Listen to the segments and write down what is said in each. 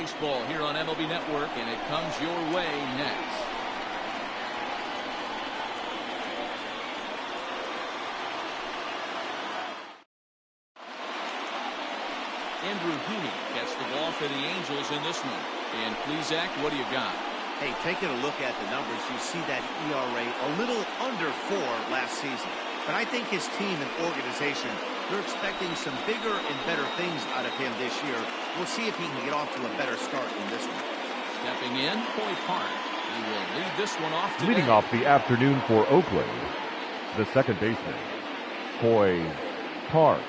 baseball here on MLB Network, and it comes your way next. Andrew Heaney gets the ball for the Angels in this one. And please, Zach, what do you got? Hey, taking a look at the numbers, you see that ERA a little under 4 last season. But I think his team and organization, they're expecting some bigger and better things out of him this year. We'll see if he can get off to a better start in this one. Stepping in, Coy Park. He will lead this one off today. Leading off the afternoon for Oakland, the second baseman, Coy Park.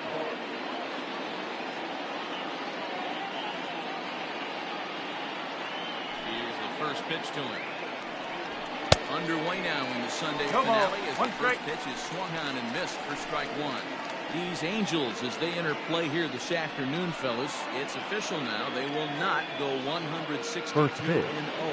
First pitch to him. Underway now in the Sunday finale as the first pitch is swung on and missed for strike one. These Angels, as they enter play here this afternoon, fellas, it's official now. They will not go 162 First pitch,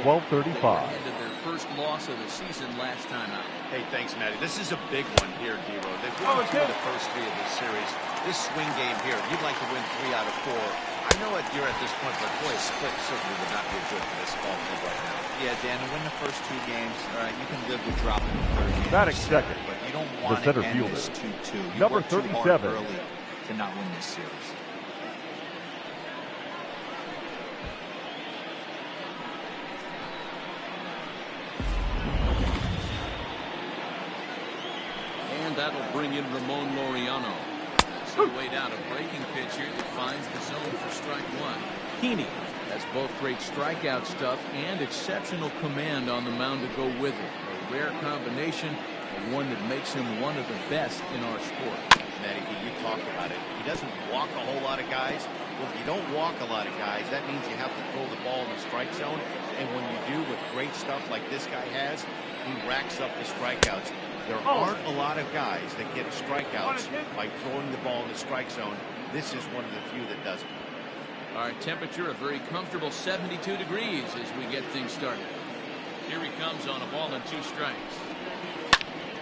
12:35. They ended their first loss of the season last time out. Hey, thanks, Matty. This is a big one here, D-Ro. They've won 2 of the first 3 of this series. This swing game here, you'd like to win 3 out of 4. I know you're at this point, but boy, a split certainly would not be good for this ball club right now. Yeah, Dan, to win the first 2 games, all right, you can live with dropping the third game. Batting second, but you don't want the center to end fielder, this 2-2. You number work too 37, hard early to not win this series. And that'll bring in Ramon Laureano. So way down a breaking pitch here that finds the zone for strike one. Heaney has both great strikeout stuff and exceptional command on the mound to go with it. A rare combination, and one that makes him one of the best in our sport. Matty, you talked about it. He doesn't walk a whole lot of guys. Well, if you don't walk a lot of guys, that means you have to throw the ball in the strike zone. And when you do with great stuff like this guy has, he racks up the strikeouts. There aren't a lot of guys that get strikeouts by throwing the ball in the strike zone. This is one of the few that does it. Our temperature a very comfortable 72 degrees as we get things started. Here he comes on a ball and 2 strikes.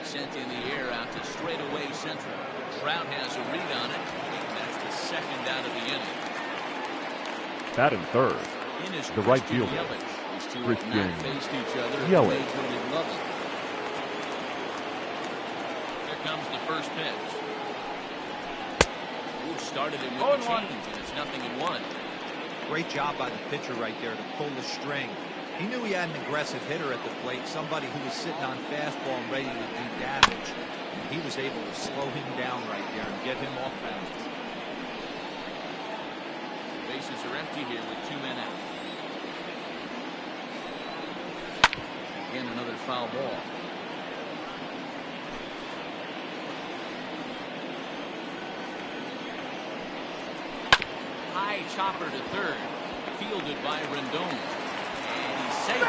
Sent in the air out to straightaway central. Trout has a read on it. And that's the second out of the inning. Batting third, the right fielder, Christian faced each other at Yelich. the major league level. Here comes the first pitch. Ooh, started it with the change, and it's 0-1. Great job by the pitcher right there to pull the string. He knew he had an aggressive hitter at the plate, somebody who was sitting on fastball and ready to do damage. And he was able to slow him down right there and get him off balance. Bases are empty here with 2 men out. Again, another foul ball. High chopper to third. Fielded by Rendon. And he's safe.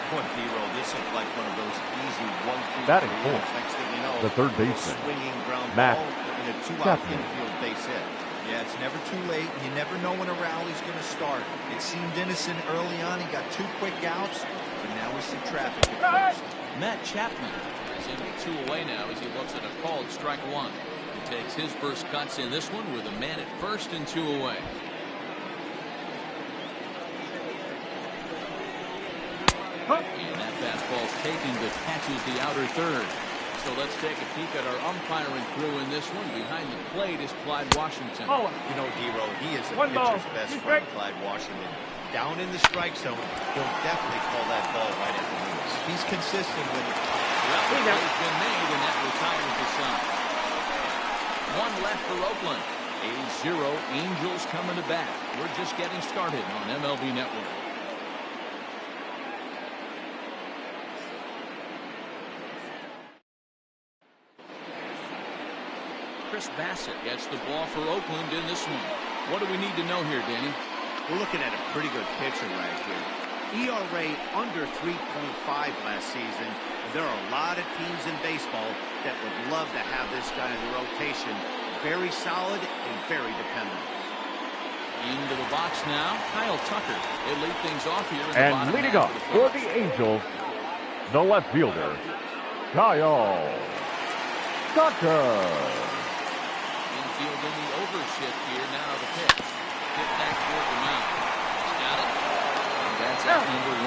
Boy, D-Ro, this looked like one of those easy 1-2 Batting fourth, Next thing you know, the third baseman, swinging ground Matt ball and a 2-out infield base hit. Yeah, it's never too late. You never know when a rally's going to start. It seemed innocent early on. He got 2 quick outs, but now we see traffic at first. Matt Chapman is in with 2 away now as he looks at a called strike one. He takes his first cuts in this one with a man at first and 2 away. And that fastball's taken but catches the outer third. So let's take a peek at our umpiring crew in this one. Behind the plate is Clyde Washington. You know, D-Ro, he is the pitcher's best friend, Clyde Washington. Down in the strike zone, he'll definitely call that ball right at the moves. He's consistent with it. Well, the play's been made, and that retires the side. 1 left for Oakland. 8-0, Angels coming to bat. We're just getting started on MLB Network. Chris Bassett gets the ball for Oakland in this one. What do we need to know here, Danny? We're looking at a pretty good pitcher right here. ERA under 3.5 last season. There are a lot of teams in baseball that would love to have this guy in the rotation. Very solid and very dependable. Into the box now, Kyle Tucker. They lead things off here in the and bottom leading half up of for the Angels, the left fielder, Kyle Tucker. Infield in the overshift here. Now the pitch. Hit back toward the mound. number 1.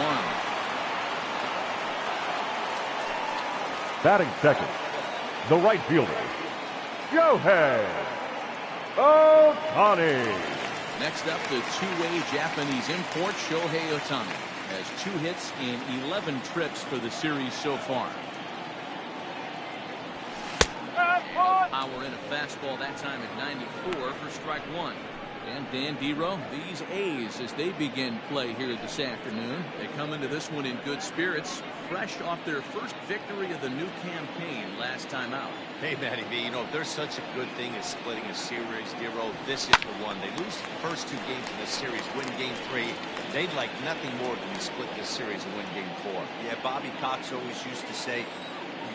Batting second, the right fielder, Shohei Ohtani. Next up, the two-way Japanese import, Shohei Ohtani, has 2 hits in 11 trips for the series so far. Power in a fastball that time at 94 for strike 1. And Dan Dero, these A's, as they begin play here this afternoon, they come into this one in good spirits, fresh off their first victory of the new campaign last time out. Hey, Matty B, you know, if there's such a good thing as splitting a series, Dero, this is the one. They lose the first 2 games in the series, win game 3. They'd like nothing more than to split this series and win game 4. Yeah, Bobby Cox always used to say, you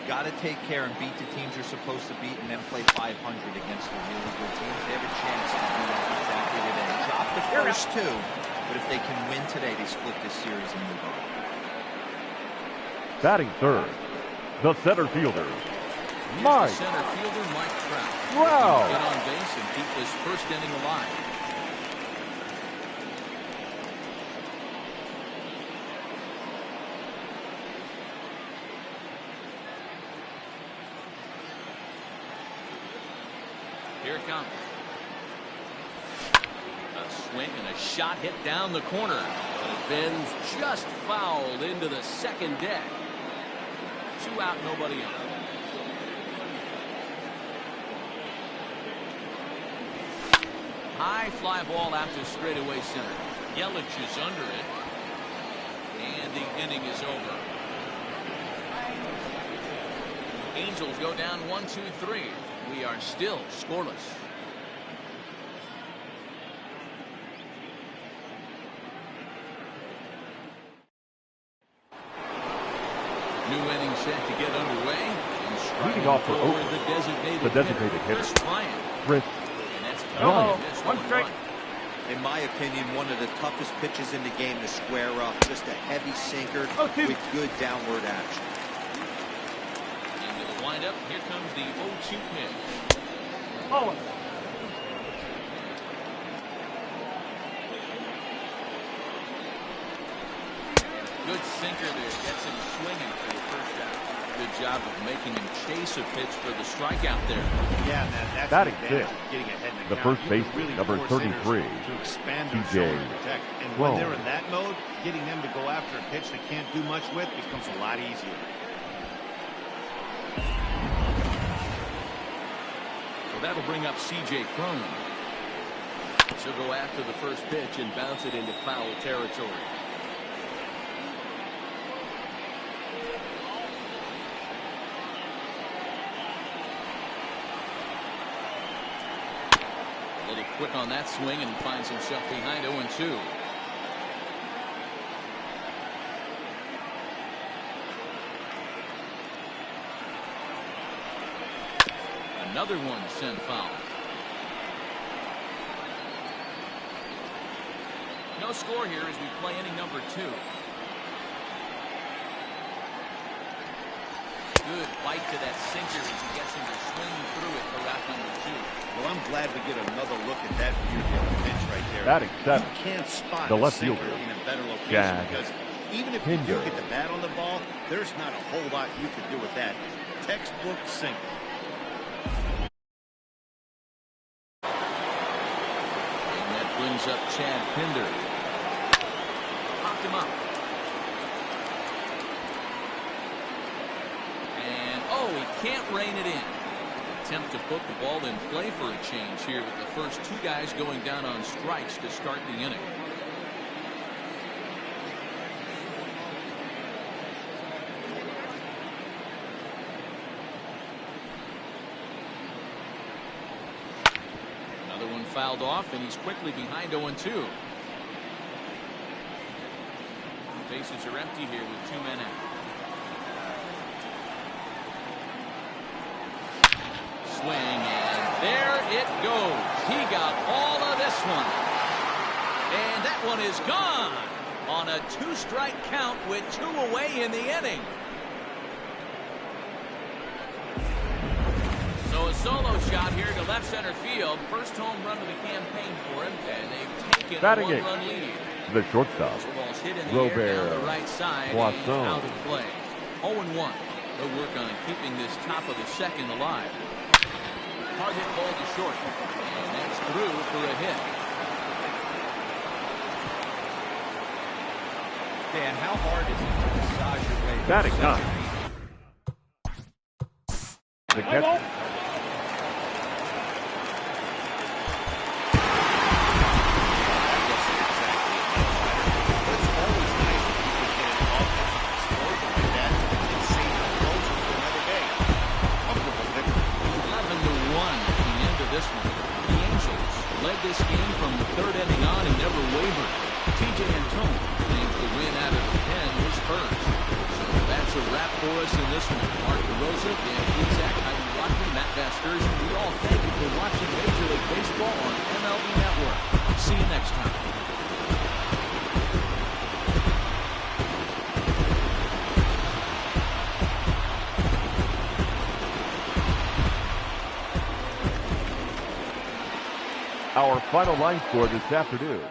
got to take care and beat the teams you're supposed to beat and then play 500 against the really good teams. They have a chance to do that exactly today. Drop the first 2, but if they can win today, they split this series and move on. Batting third, the center fielder, Mike. The center fielder, Mike Trout. Wow. Get on base and keep this first inning alive. Here it comes. A swing and a shot hit down the corner. But Ben's just fouled into the second deck. 2 out, nobody on. High fly ball out to straightaway center. Yelich is under it. And the inning is over. Angels go down 1-2-3. We are still scoreless. New inning set to get underway. Leading off for Oakland, the designated hitter, Chris Bryant. 1 strike. In my opinion, one of the toughest pitches in the game to square up. Just a heavy sinker with good downward action. Into the windup. Here comes the 0-2 pitch. Good sinker there. Gets him swinging for the first out. Good job of making him chase a pitch for the strikeout there. Yeah, man, that's Batting an advantage fifth, of getting ahead in the count. first You can baseman, really number force hitters 33, to expand their TJ zone and protect. And when Sloan. they're in that mode, getting them to go after a pitch they can't do much with becomes a lot easier. So that'll bring up C.J. Cron. She'll go after the first pitch and bounce it into foul territory. Quick on that swing, and he finds himself behind 0-2. Another one sent foul. No score here as we play inning number 2. Good bite to that sinker as he gets him to swing through it for out number 2. Well, I'm glad we get another look at that beautiful pitch right there. Batting seventh, you can't spot the a left sinker fielder, in a better location Jack because even if you do Hinder. get the bat on the ball, there's not a whole lot you can do with that. Textbook sinker. And that brings up Chad Pinder. Popped him up. And oh, he can't rein it in. Attempt to put the ball in play for a change here with the first 2 guys going down on strikes to start the inning. Another one fouled off, and he's quickly behind 0-2. Bases are empty here with 2 men out. Swing, and there it goes. He got all of this one. And that one is gone on a 2-strike count with 2 away in the inning. So a solo shot here to left center field. First home run of the campaign for him, and they've taken a Batting 1-run lead. The shortstop, This ball's hit in the air down the right side and out of play. 0-1. They'll work on keeping this top of the second alive. Hard hit ball to short. And that's through for a hit. Dan, how hard is it to massage your way? Batting nine. The catch. This one. The Angels led this game from the third inning on and never wavered. T.J. Antone claims the win out of the pen was hers. So that's a wrap for us in this one. Mark DeRosa, Dan Cusack, Heidi Watney, Matt Vasgersian, we all thank you for watching Major League Baseball on MLB Network. See you next time. Our final line score this afternoon.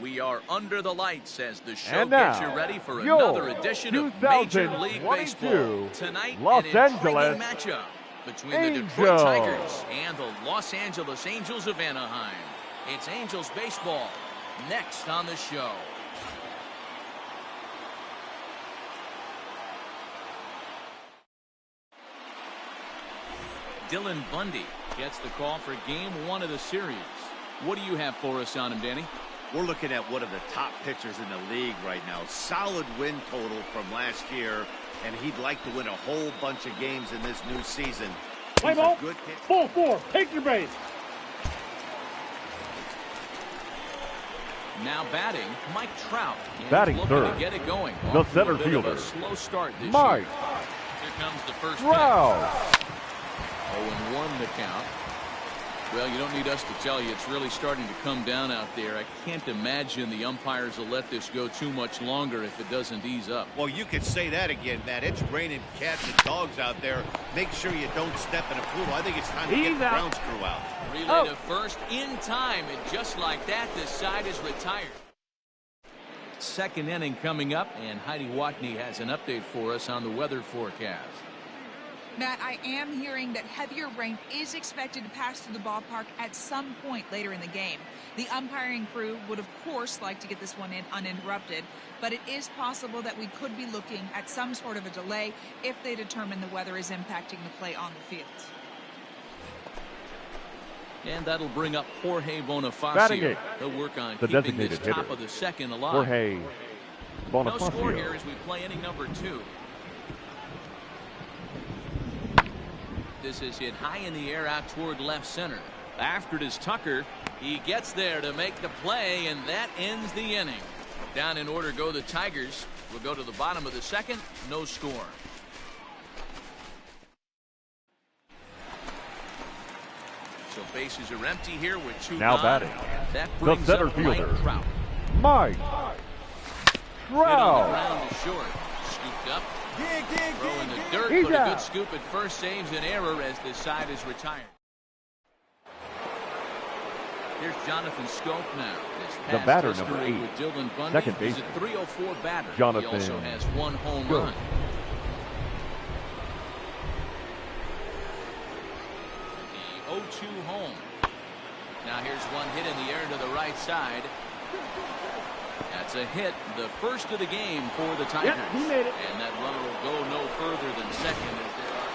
We are under the lights as the show And now, gets you ready for another edition of Major League Baseball. Tonight, Los an Angeles intriguing matchup between the Detroit Angels Tigers and the Los Angeles Angels of Anaheim. It's Angels baseball next on the show. Dylan Bundy gets the call for game one of the series. What do you have for us on him, Danny? We're looking at one of the top pitchers in the league right now. Solid win total from last year, and he'd like to win a whole bunch of games in this new season. Play ball. Ball four. Take your base. Now batting, Mike Trout. Batting looking third. to get it going. The Off to a center bit of fielder, a slow start this Mike year. Here comes the first Trout. 0-1 the count. Well, you don't need us to tell you, it's really starting to come down out there. I can't imagine the umpires will let this go too much longer if it doesn't ease up. Well, you could say that again, Matt. It's raining cats and dogs out there. Make sure you don't step in a pool. I think it's time to get the grounds crew out. Relay to first in time, and just like that, the side is retired. Second inning coming up, and Heidi Watney has an update for us on the weather forecast. Matt, I am hearing that heavier rain is expected to pass through the ballpark at some point later in the game. The umpiring crew would, of course, like to get this one in uninterrupted, but it is possible that we could be looking at some sort of a delay if they determine the weather is impacting the play on the field. And that'll bring up Jorge Batting Bonifacio. eighth. He'll work on The keeping this designated top hitter, of the second alive. Jorge No score here Bonifacio. as we play inning number 2. This is hit high in the air out toward left center. After it is Tucker. He gets there to make the play, and that ends the inning. Down in order go the Tigers. We'll go to the bottom of the second. No score. So bases are empty here with 2 Now gone. batting, That the brings center up fielder, Mike Trout. Mike Hit on the Trout. ground to short. Scooped up. Throw in the dirt, He's but a out. good scoop at first saves an error as the side is retired. Here's Jonathan Scope now. His The past batter, history number 8, with Dylan Bundy. second He's baseman, a 304 batter. Jonathan He also has 1 home Scope. run. The 0-2 home. Now here's one hit in the air to the right side. That's a hit, the first of the game for the Tigers. Yep, he made it. And that runner will go no further than second as there are.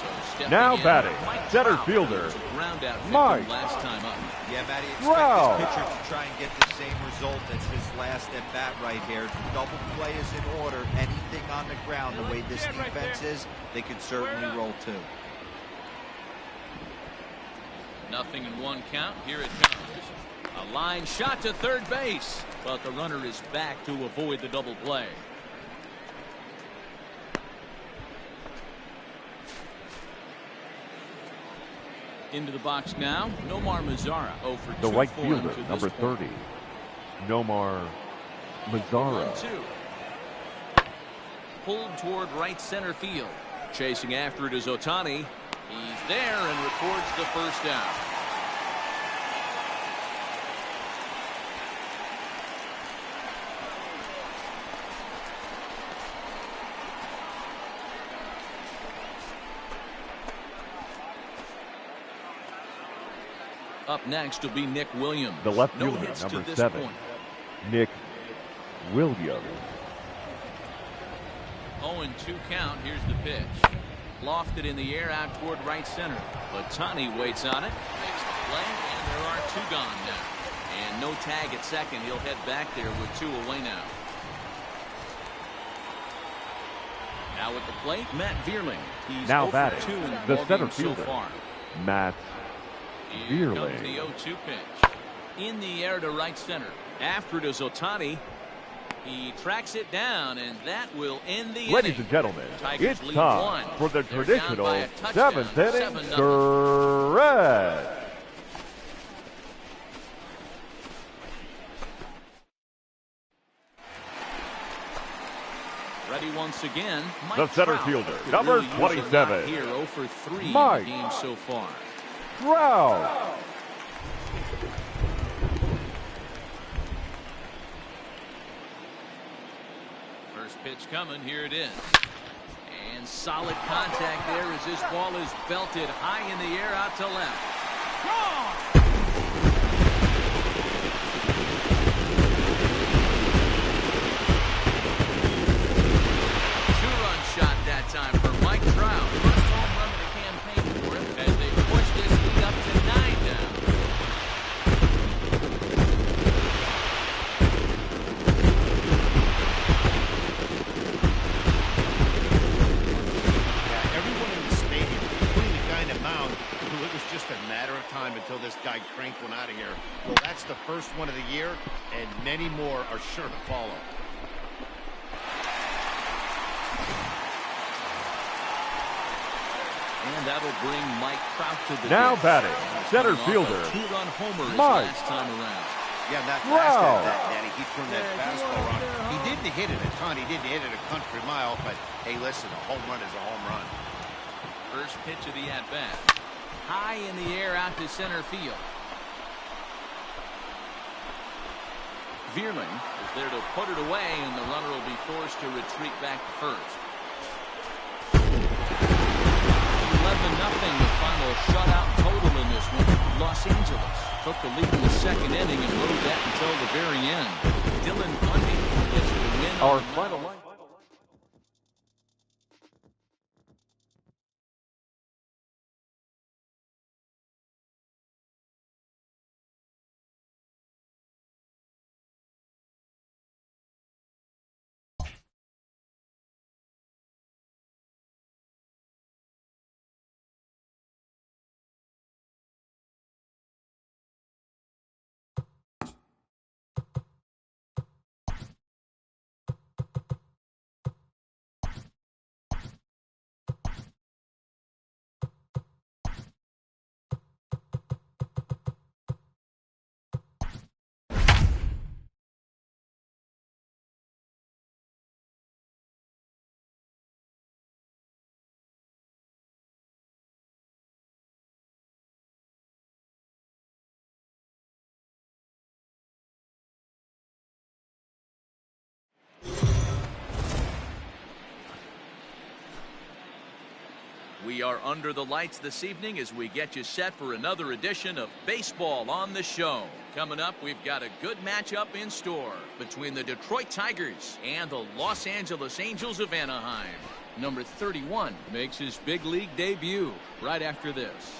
So stepping Now in, batting, Mike center Trout, fielder, who was a ground-out victim Mike last time up. Yeah, Matty, expect Wow. this pitcher to try and get the same result as his last at-bat right here. Double play is in order. Anything on the ground, the way this defense is, they could certainly roll two. Nothing in one count. Here it comes. A line shot to third base, but the runner is back to avoid the double play. Into the box now, Nomar Mazara. 0 for 2 The right for him fielder, to number this point. 30, Nomar Mazara. 1-2. Pulled toward right center field. Chasing after it is Ohtani. He's there and records the first out. Up next will be Nick Williams. The left No fielder, hits number to this 7, point. Nick Williams. 0-2 count. Here's the pitch. Lofted in the air out toward right center. But Ohtani waits on it. Makes the play, and there are 2 gone now. And no tag at second. He'll head back there with 2 away now. Now at the plate, Matt Vierling. He's Now 0 batting, for 2 in the ball center games so fielder, far. Matt Here comes Vierling. the 0-2 pitch. In the air to right center. After it is Ohtani. He tracks it down, and that will end the Ladies inning. and gentlemen, Tigers it's lead time 1. for the They're down traditional by a touchdown, 7th inning 7-0. stretch. Ready once again, Mike The center Trout. fielder, Could number really use a knock 27, Here, 0 for 3 Mike in the game so far. Trout. First pitch coming, here it is. And solid contact there as this ball is belted high in the air out to left. Two-run shot that time for Mike Trout. First home run of the campaign for him as they push this lead up to 9 now. Yeah, everyone in the stadium, including the guy in the mound, who it was just a matter of time until this guy cranked one out of here. Well, that's the first one of the year, and many more are sure to follow. And that'll bring Mike Trout to the Now dish. batting, center Coming off a fielder, two-run homer his Mike last time around. Yeah, that Wow. last at that, Danny, he turned that fastball on. He didn't hit it a ton. He didn't hit it a country mile, but hey, listen, a home run is a home run. First pitch of the at-bat. High in the air out to center field. Vierling is there to put it away, and the runner will be forced to retreat back to first. 11-0, the final shutout total in this one. Los Angeles took the lead in the second inning and rode that until the very end. Dylan Bundy gets the win. Our on the final mound. line. We are under the lights this evening as we get you set for another edition of Baseball on the Show. Coming up, we've got a good matchup in store between the Detroit Tigers and the Los Angeles Angels of Anaheim. Number 31 makes his big league debut right after this.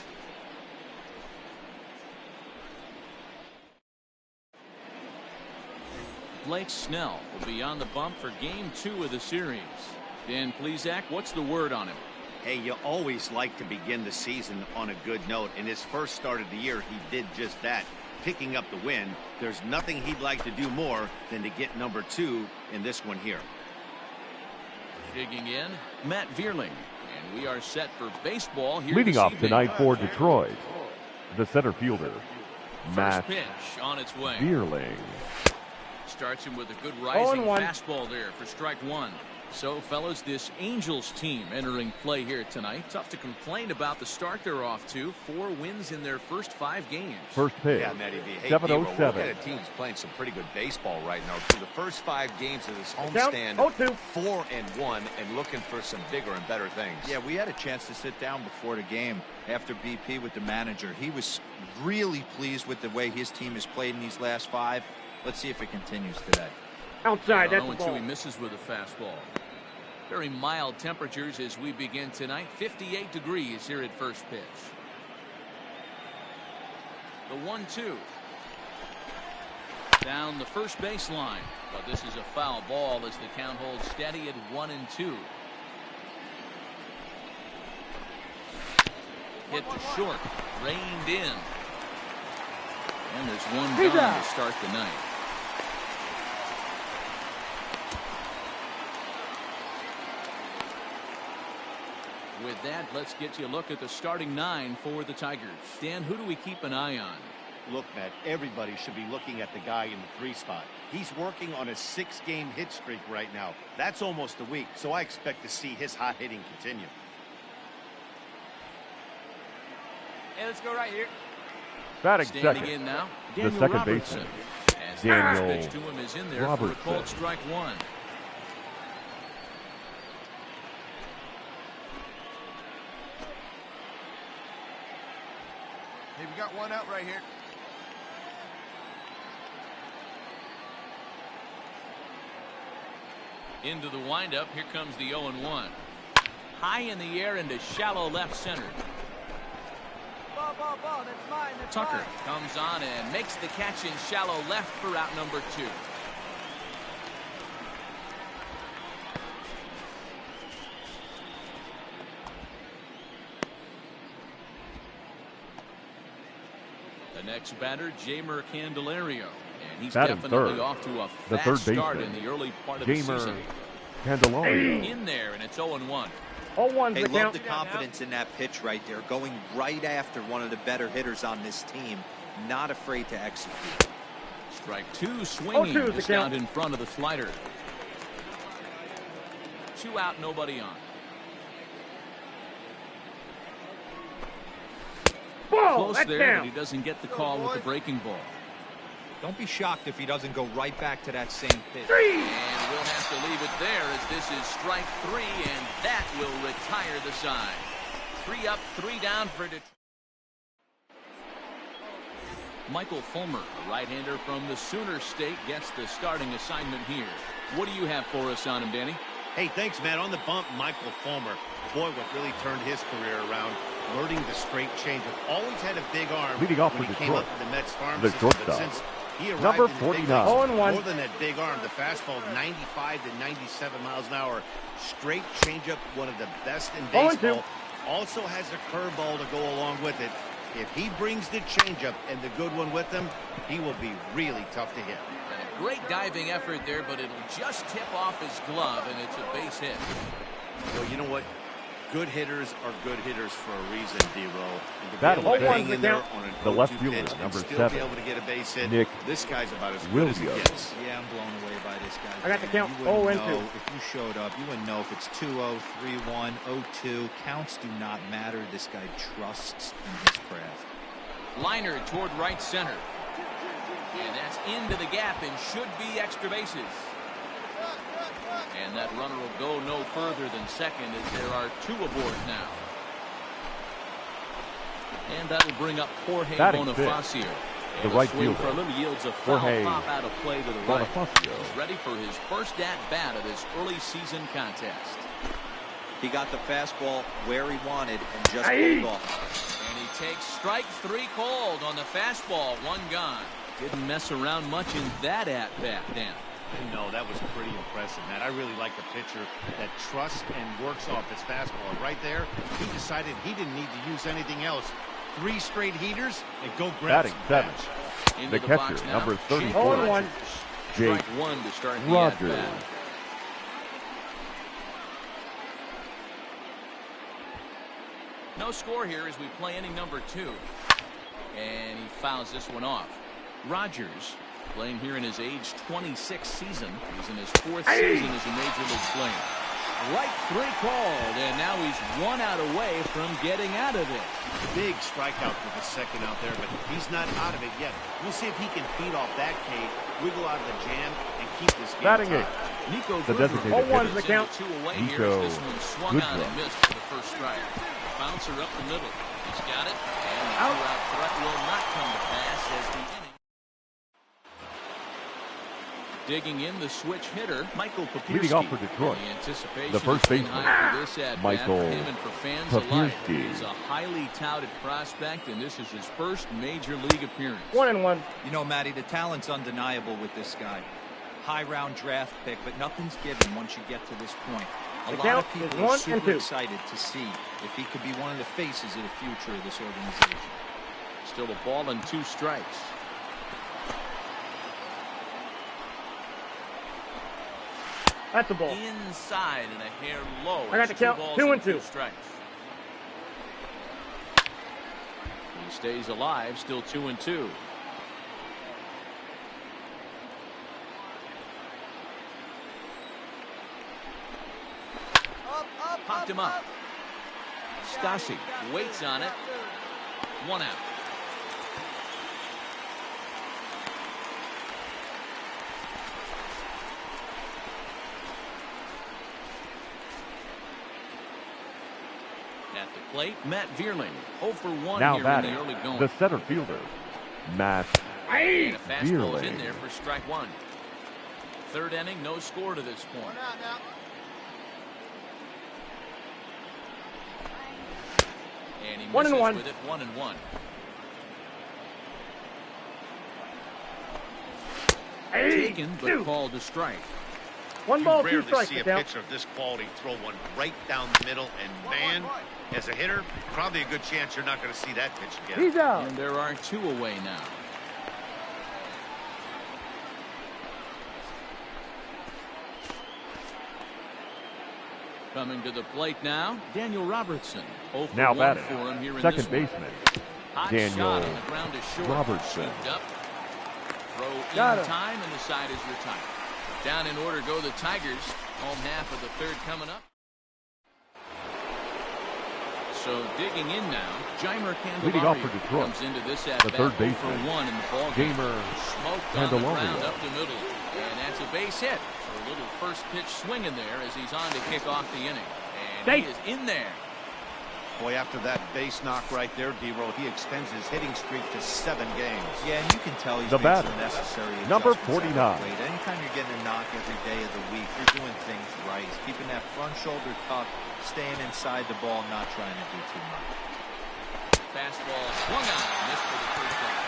Blake Snell will be on the bump for Game 2 of the series. Dan Plesac, what's the word on him? Hey, you always like to begin the season on a good note. In his first start of the year, he did just that, picking up the win. There's nothing he'd like to do more than to get number 2 in this one here. Digging in, Matt Vierling. And we are set for baseball here Leading this off evening. tonight for Detroit, the center fielder, Matt First pitch on its way. Vierling. Starts him with a good rising fastball there for strike one. So, fellas, this Angels team entering play here tonight. Tough to complain about the start they're off to. 4 wins in their first 5 games. First pitch, Yeah, Matty V. Hey, 7:07. Look at a team that's playing some pretty good baseball right now. Through the first 5 games of this homestand, 4-1, and looking for some bigger and better things. Yeah, we had a chance to sit down before the game after BP with the manager. He was really pleased with the way his team has played in these last 5. Let's see if it continues today. Outside, that's the 0-2, ball. he misses with a fastball. Very mild temperatures as we begin tonight. 58 degrees here at first pitch. The 1-2. Down the first baseline. But this is a foul ball as the count holds steady at 1-2. Hit to short. Reined in. And there's one gone to start the night. With that, let's get you a look at the starting 9 for the Tigers. Dan, who do we keep an eye on? Look, Matt, everybody should be looking at the guy in the 3 spot. He's working on a 6-game hit streak right now. That's almost a week, so I expect to see his hot hitting continue. Hey, let's go right here. Batting Standing second, in now, the Daniel second Robertson. baseman, As Daniel the first pitch to him is in there for a Robertson. called strike 1. Hey, we got one out right here. Into the windup, here comes the 0-1. High in the air into shallow left center. Ball, that's mine, Tucker comes on and makes the catch in shallow left for out number 2. The next batter, Jamer Candelario. And he's Batting definitely third, off to a the fast third start baseman, in the early part of the Jamer season. Candelario. In there, and it's 0-1. 0-1's Hey, the love count. the confidence in that pitch right there, going right after one of the better hitters on this team, not afraid to execute. Strike 2, swinging, 0-2 is the just count. out in front of the slider. 2 out, nobody on. Ball, Close that's there, down. but he doesn't get the call with the breaking ball. Don't be shocked if he doesn't go right back to that same pitch. And we'll have to leave it there as this is strike 3, and that will retire the side. 3 up, 3 down for Detroit. Michael Fulmer, a right-hander from the Sooner State, gets the starting assignment here. What do you have for us on him, Danny? Hey, thanks, Matt. On the bump, Michael Fulmer. Boy, what really turned his career around. Learning the straight changeup. Always had a big arm Leading off when for he came Detroit, up to the Mets farm the system. But shortstop, since he arrived number in the big 49. leagues, 0-1. more than that big arm, the fastball 95 to 97 miles an hour. Straight changeup, one of the best in 0-2. baseball. Also has a curveball to go along with it. If he brings the changeup and the good one with him, he will be really tough to hit. And a great diving effort there, but it'll just tip off his glove, and it's a base hit. Well, you know what? Good hitters are good hitters for a reason, D-Roll. And to be Battle able to fifth, hang in there on an the left 0-2 fielder, pitch and number still 7, be able to get a base hit, Nick this guy's about as good as it Williams. gets. Yeah, I'm blown away by this guy. I got the count. You wouldn't 0-2. know if you showed up, you wouldn't know if it's 2-0, 3-1, 0-2. Counts do not matter. This guy trusts in his craft. Liner toward right center. And that's into the gap and should be extra bases. And that runner will go no further than second as there are 2 aboard now. And that'll bring up Jorge Batting Bonifacio. the And right swing fielder, for a little yields a foul Jorge pop out of play to the right. Bonifacio. He's ready for his first at-bat of this early season contest. He got the fastball where he wanted and just pulled off. And he takes strike 3 called on the fastball. 1 gone. Didn't mess around much in that at-bat, Dan. No, that was pretty impressive, Matt. I really like a pitcher that trusts and works off his fastball. Right there, he decided he didn't need to use anything else. 3 straight heaters and go grab Batting some 7th, Into the the catcher, box now, number Jake 34, Rogers. Jake Strike 1 to start the Rogers. at-bat. No score here as we play inning number 2. And he fouls this one off. Rogers playing here in his age 26 season. He's in his 4th season as a major league player. Right 3 called, and now he's 1 out away from getting out of it. Big strikeout for the second out there, but he's not out of it yet. We'll see if he can feed off that K, wiggle out of the jam, and keep this game Batting tied. 8th, Nico the designated Goodrum hitter, is into 2 away here Nico as this one swung on Goodrum. and missed for the first strike. Bouncer up the middle. He's got it, and the 2-out threat will not come to pass as the inning. Digging in the switch hitter, Michael Papierski. Leading off for Detroit, The anticipation the first has been baseman, high for this at-bat Michael for him and for fans alike. Papierski. He's a highly touted prospect, and this is his first major league appearance. 1-1. You know, Matty, the talent's undeniable with this guy. High round draft pick, but nothing's given once you get to this point. A The lot count of people is are 1 super and 2. excited to see if he could be one of the faces of the future of this organization. Still a ball and 2 strikes. That's a ball. Inside and a hair low. I got It's the count, 2 balls 2 and 2. strikes. He stays alive, still 2-2. Popped him up. Stassi waits on it. 1 out. At the plate, Matt Vierling. 0 for 1 Now here in batting, the early going. the center fielder, Matt And a fastball is in Vierling. there for strike 1. 3rd inning, no score to this point. And he misses 1-1. with it, 1-1. Taken, but called to strike. 1 ball, 2 Rarely strikes. see a Count. pitcher of this quality throw one right down the middle, and man, as a hitter, probably a good chance you're not going to see that pitch again. He's out. And there are 2 away now. Coming to the plate now, Daniel Robertson. 0 for Now 1 batting, for him here in second this one. baseman, Hot Daniel shot on the ground is short. Robertson. Scooped up. Throw Got in him. time, and the side is retired. Down in order go the Tigers. Home half of the 3rd coming up. So digging in now, Jeimer Leading off Candelario for Detroit, comes into this the at-bat third 0 baseman, for 1 in the ball game. Jeimer Smoked on the ground Candelario. up the middle, and that's a base hit. So a little first pitch swing in there as he's on to kick off the inning, and he is in there. Boy, after that base knock right there, D-Roll, he extends his hitting streak to 7 games. Yeah, and you can tell he's The made batter, some necessary number adjustments at the 49. plate. Anytime you're getting a knock every day of the week, you're doing things right. He's keeping that front shoulder tucked, staying inside the ball, not trying to do too much. Fastball swung on, missed for the first out.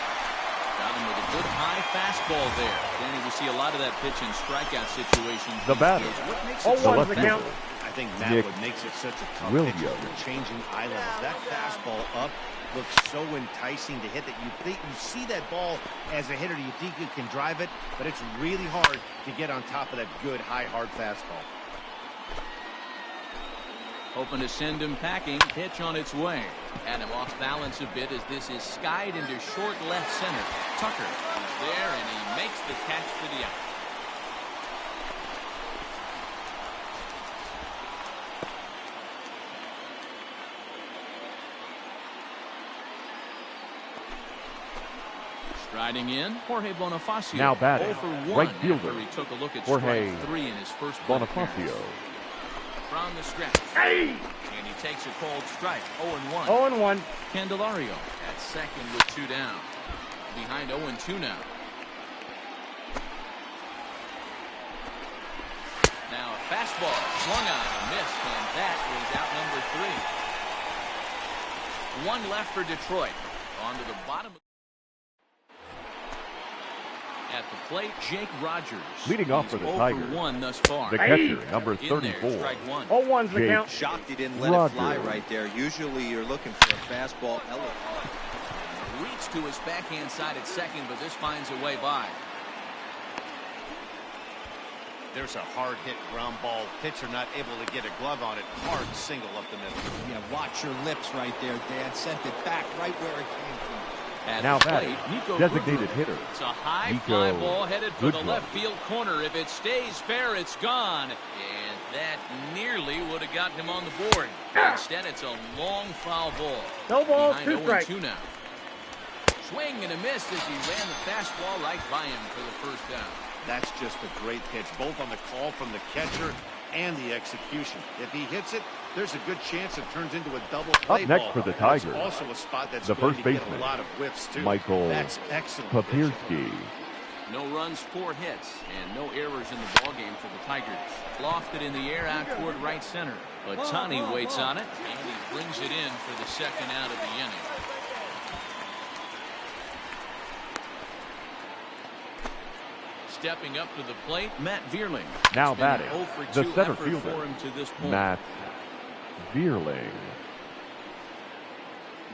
Got him with a good high fastball there. Danny, we see a lot of that pitch in strikeout situations. The these batter, days. What makes Oh, it so one, the the count. effective? I think, Matt, Nick what makes it such a tough Williams. pitch is you're changing eye levels. That fastball up looks so enticing to hit that you think you see that ball as a hitter, you think you can drive it, but it's really hard to get on top of that good high hard fastball. Hoping to send him packing. Pitch on its way. Had him off balance a bit as this is skied into short left center. Tucker is there, and he makes the catch for the out. Striding in, Jorge Bonifacio. Now batting, 0 for 1 right fielder, after he took a look at Jorge strike 3 in his first plate Bonifacio. appearance. from the stretch. Hey! And he takes a called strike. 0-1. 0-1. Candelario at second with 2 down. Behind 0-2 now. Now a fastball swung on and missed, and that is out number 3. One left for Detroit. On to the bottom. At the plate, Jake Rogers. Leading off for the Tigers. 0-1 thus far. The catcher, number 34. There, strike one. 0-1's the Jake count. Shocked he didn't let Rogers. it fly right there. Usually you're looking for a fastball. Reach to his backhand side at second, but this finds a way by. There's a hard hit ground ball. Pitcher not able to get a glove on it. Hard single up the middle. Yeah, watch your lips right there, Dan. Sent it back right where it came from. At Now the plate, batting, Nico designated Goodrum. hitter. It's a high Nico fly ball headed for the Goodrum. left field corner. If it stays fair, it's gone. And that nearly would have gotten him on the board. Instead, it's a long foul ball. No ball, Behind 2 strikes. 0-2 now. Swing and a miss as he ran the fastball right by him for the first down. That's just a great pitch, both on the call from the catcher and the execution. If he hits it, there's a good chance it turns into a double play Up next ball. for the It's Tigers, also a spot that's the going first to get baseman, a lot of whiffs too. Michael That's excellent pitching. Papierski. No runs, 4 hits, and no errors in the ballgame for the Tigers. Lofted in the air out toward right center. But Tani waits on it, and he brings it in for the second out of the inning. Stepping up to the plate, Matt Vierling. Now It's been an batting, 0 for the 2 center effort fielder, for him to this point. Matt Vierling.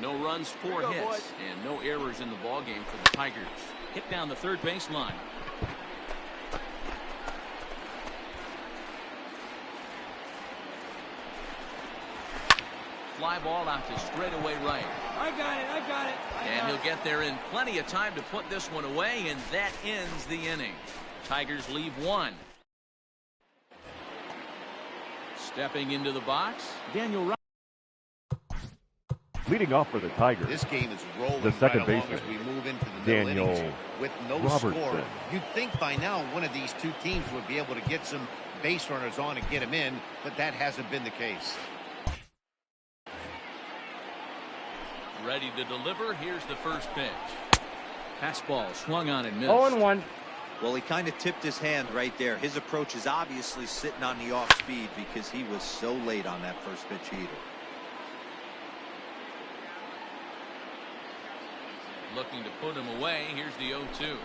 No runs, 4 hits, and no errors in the ballgame for the Tigers. Hit down the third baseline. Fly ball out to straightaway right. I got it. And he'll get there in plenty of time to put this one away, and that ends the inning. Tigers leave 1. Stepping into the box, Daniel Roberts. Leading off for the Tigers, This game is rolling the second right along baseman, as we move into the middle Daniel innings with no Robertson. score. You'd think by now one of these two teams would be able to get some base runners on and get them in, but that hasn't been the case. Ready to deliver. Here's the first pitch. Fastball swung on and missed. 0-1. Well, he kind of tipped his hand right there. His approach is obviously sitting on the off speed because he was so late on that first pitch either. Looking to put him away. Here's the 0-2.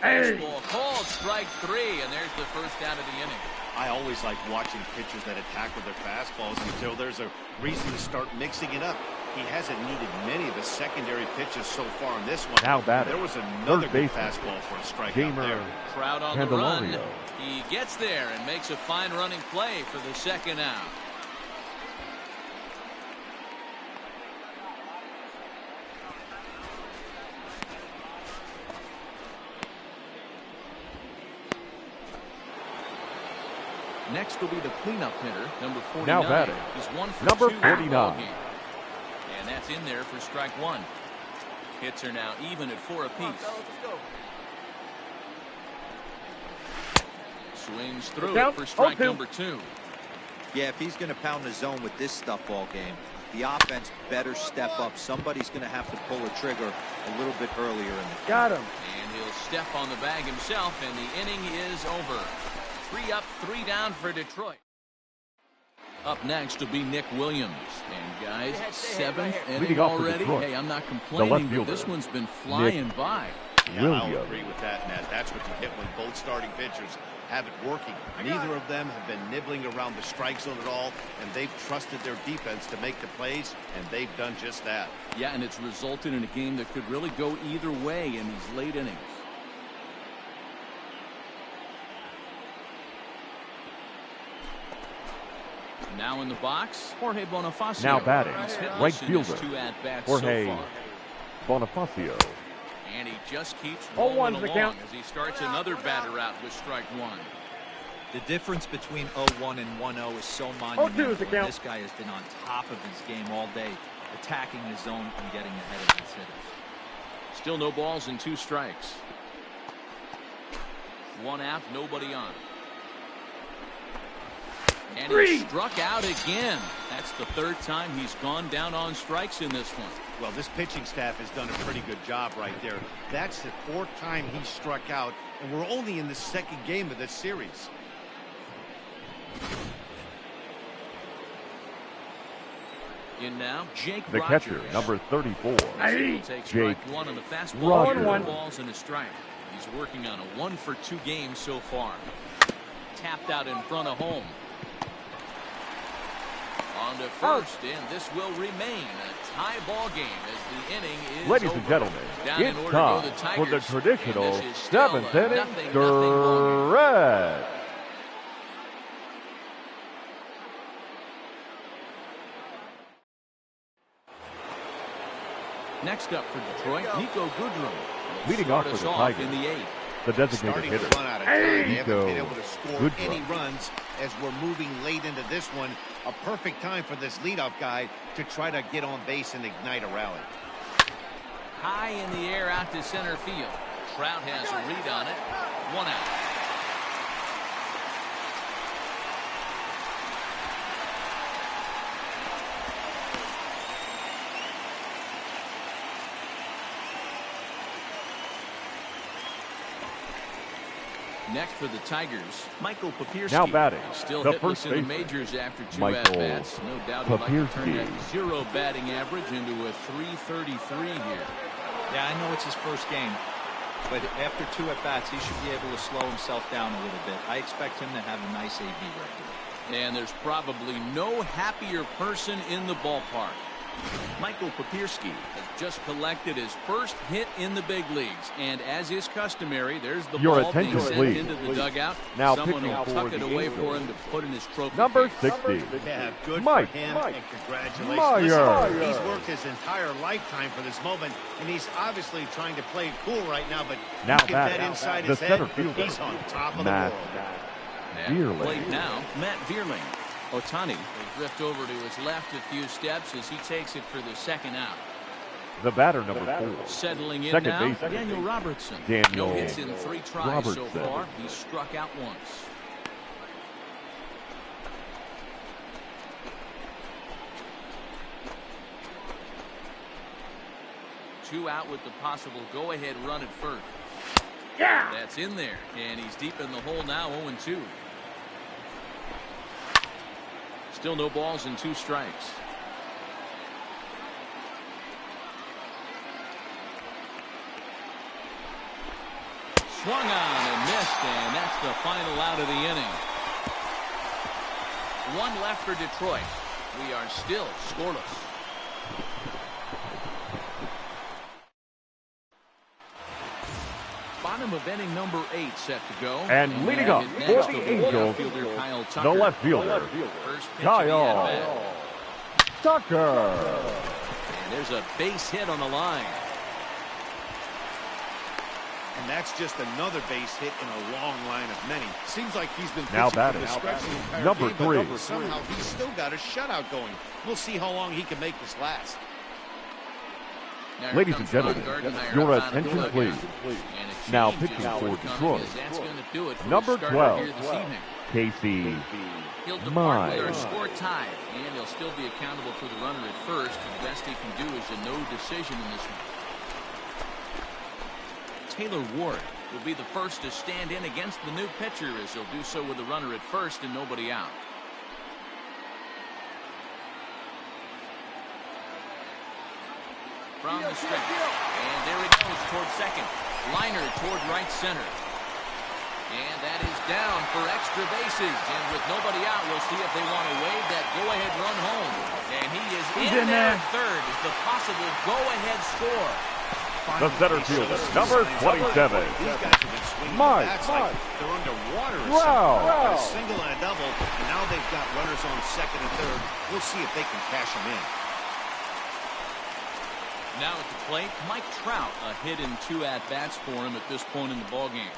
Hey. Fastball called, strike 3, and there's the first out of the inning. I always like watching pitchers that attack with their fastballs until there's a reason to start mixing it up. He hasn't needed many of his secondary pitches so far in this one. Now batting, There was another third good baseman, fastball for a strikeout Gamer there. Crowd on the run. Candelario. He gets there and makes a fine running play for the second out. Next will be the cleanup hitter, number 49. Now batting, He's 1 for number 2 in the 49. ballgame. And that's in there for strike 1. Hits are now even at 4 apiece. Swings through it for strike number 2. Yeah, if he's going to pound the zone with this stuff all game, the offense better step up. Somebody's going to have to pull a trigger a little bit earlier in the game. Got him. And he'll step on the bag himself, and the inning is over. 3 up, 3 down for Detroit. Up next will be Nick Williams. And guys, 7th inning Leading off for already. Detroit, Hey, I'm not the complaining, left but fielder, this one's been flying Nick by. Yeah, I'll Williams. agree with that, Matt. That's what you get when both starting pitchers have it working. Neither of them have been nibbling around the strike zone at all, and they've trusted their defense to make the plays, and they've done just that. Yeah, and it's resulted in a game that could really go either way in these late innings. Now in the box, Jorge Bonifacio. Now batting, He's hitless right in his fielder, 2 at-bats Jorge so far. Bonifacio. And he just keeps 0-1's rolling the along count. as he starts another batter out with strike 1. The difference between 0-1 and 1-0 is so monumental. 0-2 is the count. This guy has been on top of his game all day, attacking his zone and getting ahead of his hitters. Still no balls and 2 strikes. 1 out, nobody on. And he struck out again. That's the third time he's gone down on strikes in this one. Well, this pitching staff has done a pretty good job right there. That's the fourth time he struck out, and we're only in the second game of this series. In now, Jake The Rogers. catcher, number 34. Takes Jake strike one on the fastball. Rogers. 4 balls and a strike. He's working on a 1-for-2 game so far. Tapped out in front of home. On to first, and this will remain a tie ball game as the inning is Ladies over. and gentlemen, Down in it's order to go time the for the Tigers, traditional and this is still 7th a inning nothing ball game. stretch. Next up for Detroit, Nico Goodrum. Leading off for the Tigers, in the 8th. the designated Starting hitter. to run out of time. They haven't been Nico able to score Goodrum. any runs as we're moving late into this one. A perfect time for this leadoff guy to try to get on base and ignite a rally. High in the air out to center field. Trout has a read on it. 1 out. Next for the Tigers, Michael Papierski. Now batting, Still the hitless first in the baseman, majors after 2 Michael at-bats. No doubt he'd like to turn Papierski. that 0 batting average into a .333 here. Yeah, I know it's his first game, but after 2 at-bats, he should be able to slow himself down a little bit. I expect him to have a nice AB record. And there's probably no happier person in the ballpark. Michael Papierski has just collected his first hit in the big leagues. And as is customary, there's the Your ball being attention, sent please. into the dugout. Now Someone pitching will for tuck it the away Angels, for him to put in his trophy number case. 60. Yeah, good Mike. for him, and congratulations. Meyer. Listen, he's worked his entire lifetime for this moment, and he's obviously trying to play it cool right now, but Now you get batting, that inside the his center head, fielder, he's on top of Matt the world. At Vierling. the plate now, Matt Vierling. Otani will drift over to his left a few steps as he takes it for the second out. The batter, number 4. Settling in Second now, baseman, Daniel Robertson. Daniel No hits in 3 tries so Robertson. far. He's struck out once. Two out with the possible go-ahead run at first. Yeah! That's in there, and he's deep in the hole now, 0-2. Still no balls and 2 strikes. Swung on and missed, and that's the final out of the inning. 1 left for Detroit. We are still scoreless. Bottom of inning number 8 set to go. And leading up next for will the be Angels, outfielder Kyle the Tucker. left fielder, First pitch of the Kyle at-bat. Tucker. And there's a base hit on the line. And that's just another base hit in a long line of many. Seems like he's been Now pitching batting, for the stretch the entire number game, 3. but somehow he's still got a shutout going. We'll see how long he can make this last. Now here Ladies comes and gentlemen, Ron Gardenhire your up out of the attention, dugout. please. And a Now change pitching is for forthcoming Detroit, as that's going to do it for number the starter 12, here this evening. Casey He'll depart with Meyer. our score tied, and he'll still be accountable for the runner at first. The best he can do is a no decision in this one. Taylor Ward will be the first to stand in against the new pitcher as he'll do so with the runner at first and nobody out. From the stretch, and there he goes toward second. Liner toward right center. And that is down for extra bases. And with nobody out, we'll see if they want to wave that go-ahead run home. And he is in there at third as the possible go-ahead score. The center fielder, number 27. These guys have been swinging Mike. bats like they're underwater or Wow. something. A single and a double, and now they've got runners on second and third. We'll see if they can cash them in. Now at the plate, Mike Trout, a hit in 2 at-bats for him at this point in the ballgame.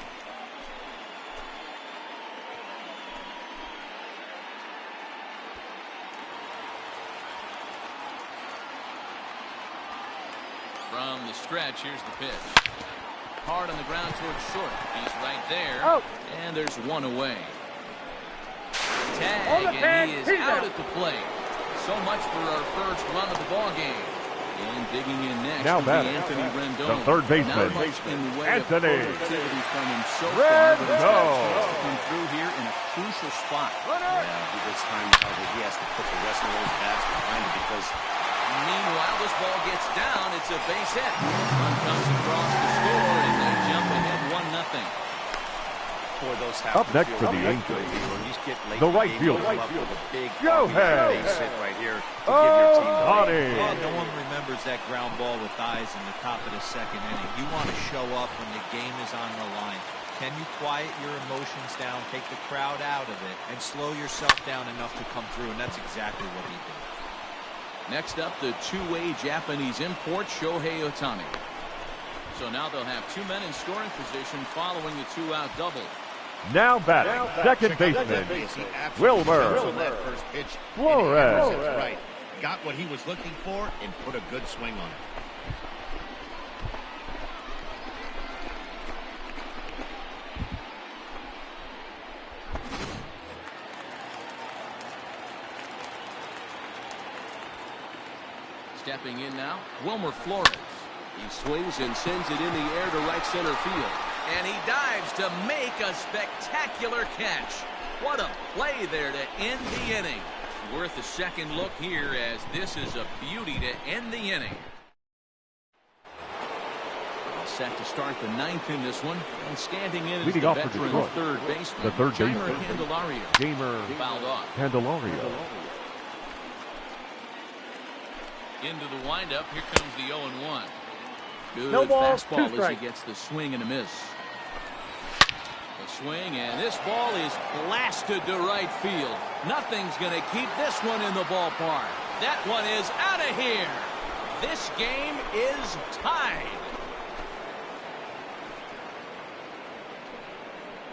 From the stretch, here's the pitch. Hard on the ground towards short. He's right there. Out. And there's 1 away. tag, and he is out at the plate. So much for our first run of the ball game. And digging in next Now will be batting, Anthony Rendon. the third baseman, Not much in the way Anthony of productivity from him so far, but he's got a chance to come through here in a crucial spot. Yeah, it's time now that he has to put the rest of those bats behind him because Meanwhile, this ball gets down. It's a base hit. Run comes across the score, and they jump ahead 1-0. boy, those Up next for the Angels, the right fielder, Shohei Ohtani. No one remembers that ground ball with eyes in the top of the second inning. You want to show up when the game is on the line. Can you quiet your emotions down, take the crowd out of it, and slow yourself down enough to come through? And that's exactly what he did. Next up, the two-way Japanese import, Shohei Ohtani. So now they'll have two men in scoring position following the two-out double. Now batting, second baseman, Wilmer Flores. That's right. Got what he was looking for and put a good swing on it. Stepping in now, Wilmer Flores. He swings and sends it in the air to right center field. And he dives to make a spectacular catch. What a play there to end the inning. Worth a second look here, as this is a beauty to end the inning. All set to start the ninth in this one. And standing in is the veteran third baseman, the third baseman, Candelario. Fouled off. Candelario. Into the windup. Here comes the 0-1. Good no ball, fastball as he gets the swing and a miss. The swing, and this ball is blasted to right field. Nothing's going to keep this one in the ballpark. That one is out of here. This game is tied.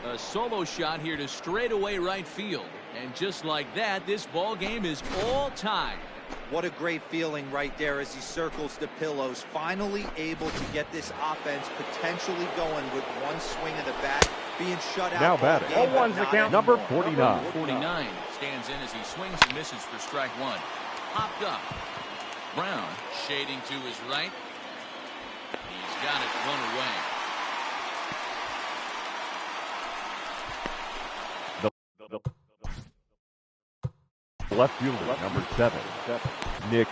A solo shot here to straightaway right field. And just like that, this ball game is all tied. What a great feeling right there as he circles the pillows, finally able to get this offense potentially going with one swing of the bat, being shut out. Now batting, number 49. 49 stands in as he swings and misses for strike one. Popped up. Brown shading to his right. He's got it run away. Left fielder, number 7, Nick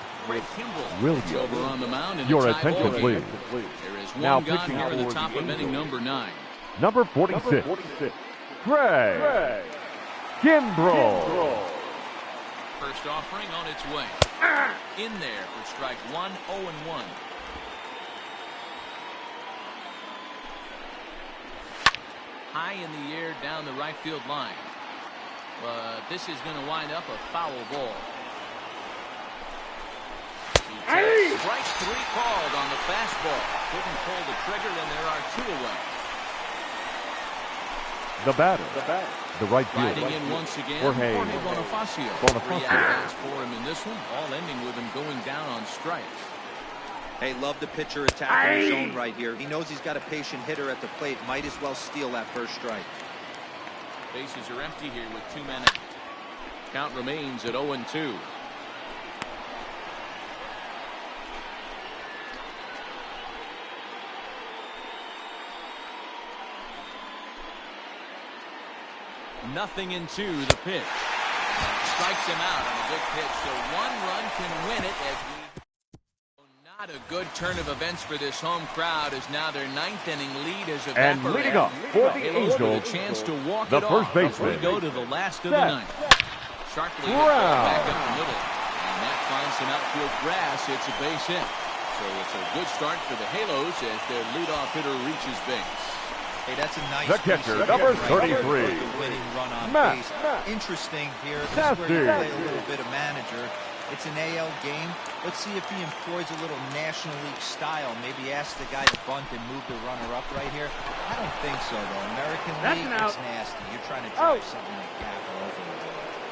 Williams. Over on the mound in Your the tie attention, ball please. game. There is Now one gone pitching here in the for top the of inning number 9. Number 46, Craig Kimbrel. First offering on its way. In there for strike one, 0-1. High in the air down the right field line. But this is going to wind up a foul ball. Strike three called on the fastball. Couldn't pull the trigger, and there are two away. The batter, the right fielder, Riding in once again, Jorge Bonifacio. 3 at-bats for him in this one, all ending with him going down on strikes. Hey, love the pitcher attacking his zone right here. He knows he's got a patient hitter at the plate. Might as well steal that first strike. Bases are empty here with 2 men out. Count remains at 0-2. Nothing in 2, the pitch. Strikes him out on a good pitch, so 1 run can win it as we... Not a good turn of events for this home crowd, as now their 9th inning lead is evaporated. And leading up for the Angels, with a chance to walk the it first off baseman, we go to the last of the ninth. Sharply hit back up the middle, and that finds some outfield grass. It's a base hit, so it's a good start for the Halos as their leadoff hitter reaches base. Hey, that's a nice the catcher, number 33, the winning run on base. Interesting here. This is where you play a little bit of manager. It's an AL game. Let's see if he employs a little National League style. Maybe ask the guy to bunt and move the runner up right here. I don't think so, though. American League, it's nasty. You're trying to drive something like that over the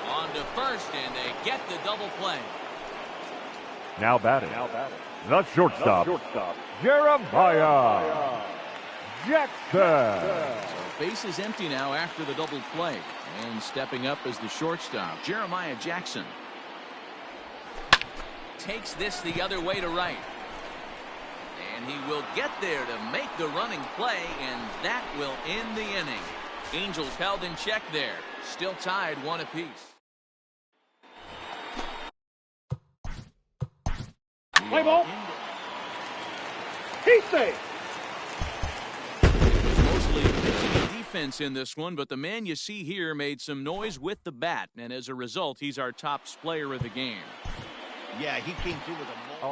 wall. On to first, and they get the double play. Now batting, the shortstop, Jeremiah Jackson. So base is empty now after the double play. And stepping up as the shortstop, Jeremiah Jackson. Takes this the other way to right. And he will get there to make the running play, and that will end the inning. Angels held in check there. Still tied 1 apiece. Play ball. He's safe. Mostly pitching and defense in this one, but the man you see here made some noise with the bat, and as a result, he's our top player of the game. Yeah, he came through with a